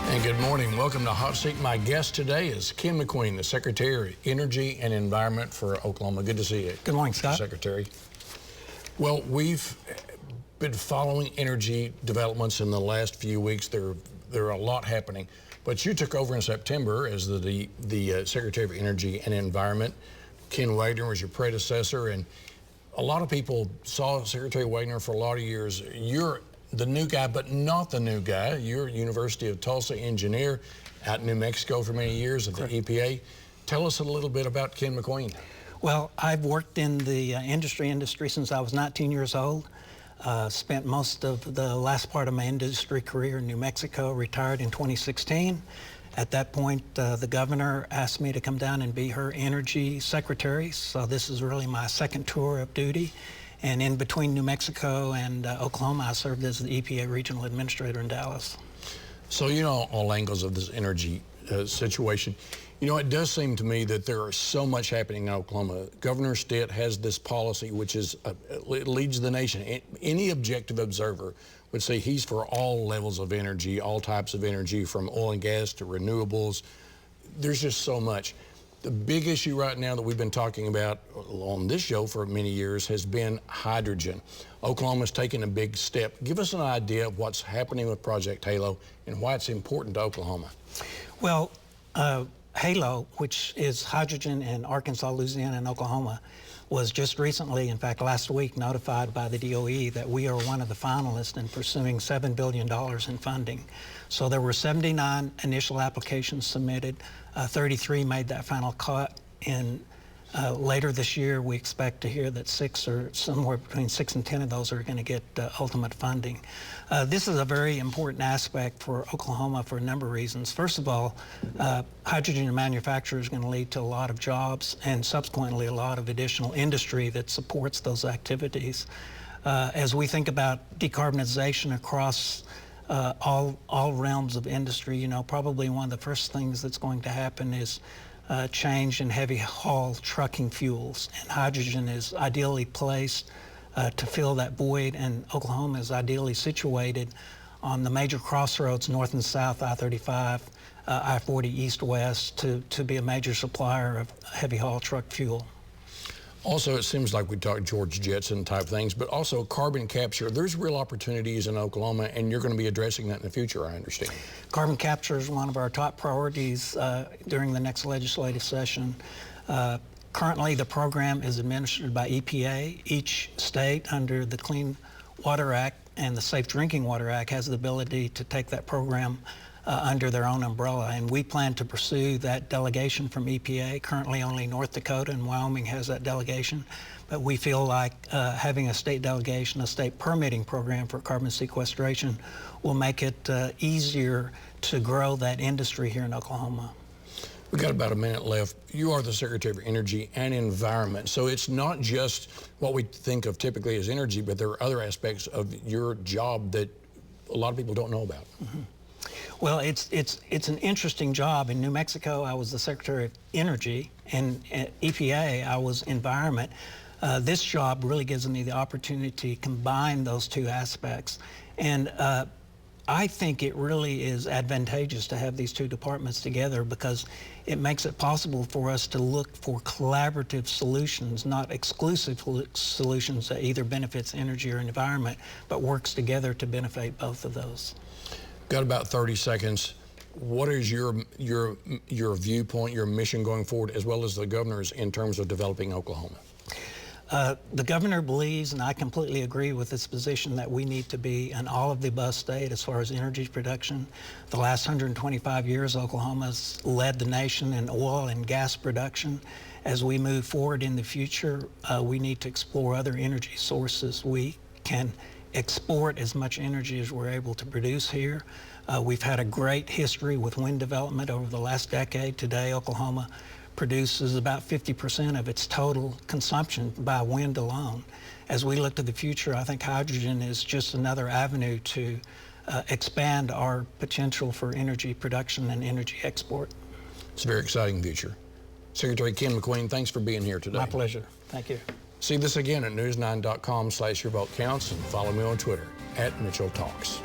And good morning. Welcome to Hot Seat. My guest today is Ken McQueen, the Secretary of Energy and Environment for Oklahoma. Good to see you. Good morning, Scott. Secretary. Well, we've been following energy developments in the last few weeks. There are a lot happening. But you took over in September as the Secretary of Energy and Environment. Ken Wagner was your predecessor, and a lot of people saw Secretary Wagner for a lot of years. You're the new guy, but not the new guy. You're a University of Tulsa engineer out in New Mexico for many years at the EPA. Tell us a little bit about Ken McQueen. Well, I've worked in the industry since I was 19 years old. Spent most of the last part of my industry career in New Mexico, retired in 2016. At that point, the governor asked me to come down and be her energy secretary. So this is really my second tour of duty. And in between New Mexico and Oklahoma, I served as the EPA Regional Administrator in Dallas. So you know all angles of this energy situation. You know, it does seem to me that there is so much happening in Oklahoma. Governor Stitt has this policy which is it leads the nation. Any objective observer would say he's for all levels of energy, all types of energy, from oil and gas to renewables. There's just so much. The big issue right now that we've been talking about on this show for many years has been hydrogen. Oklahoma's taken a big step. Give us an idea of what's happening with Project Halo and why it's important to Oklahoma. Well, Halo, which is hydrogen in Arkansas, Louisiana, and Oklahoma, was just recently, in fact last week, notified by the DOE that we are one of the finalists in pursuing $7 billion in funding. So there were 79 initial applications submitted. 33 made that final cut. In later this year, we expect to hear that somewhere between 6 and 10 of those are going to get ultimate funding. This is a very important aspect for Oklahoma for a number of reasons. First of all, hydrogen manufacture is going to lead to a lot of jobs and subsequently a lot of additional industry that supports those activities. As we think about decarbonization across all realms of industry, you know, probably one of the first things that's going to happen is change in heavy haul trucking fuels, and hydrogen is ideally placed to fill that void, and Oklahoma is ideally situated on the major crossroads north and south, I-35, I-40 east-west, to be a major supplier of heavy haul truck fuel. Also, it seems like we talked George Jetson type things, but also carbon capture. There's real opportunities in Oklahoma, and you're going to be addressing that in the future, I understand. Carbon capture is one of our top priorities during the next legislative session. Currently, the program is administered by EPA. Each state under the Clean Water Act and the Safe Drinking Water Act has the ability to take that program under their own umbrella, and we plan to pursue that delegation from EPA. Currently only North Dakota and Wyoming has that delegation, but we feel like having a state delegation, a state permitting program for carbon sequestration will make it easier to grow that industry here in Oklahoma. We've got about a minute left. You are the Secretary of Energy and Environment, so it's not just what we think of typically as energy, but there are other aspects of your job that a lot of people don't know about. Mm-hmm. Well, it's an interesting job. In New Mexico, I was the Secretary of Energy, and at EPA, I was Environment. This job really gives me the opportunity to combine those two aspects. And I think it really is advantageous to have these two departments together because it makes it possible for us to look for collaborative solutions, not exclusive solutions that either benefits energy or environment, but works together to benefit both of those. Got about 30 seconds. What is your viewpoint, your mission going forward, as well as the governor's in terms of developing Oklahoma? The governor believes, and I completely agree with this position, that we need to be an all-of-the-above state as far as energy production. The last 125 years, Oklahoma's led the nation in oil and gas production. As we move forward in the future, we need to explore other energy sources. We can export as much energy as we're able to produce here. We've had a great history with wind development over the last decade. Today, Oklahoma produces about 50% of its total consumption by wind alone. As we look to the future, I think hydrogen is just another avenue to expand our potential for energy production and energy export. It's a very exciting future. Secretary Ken McQueen, thanks for being here today. My pleasure. Thank you. See this again at news9.com/yourvotecounts and follow me on Twitter @MitchellTalks.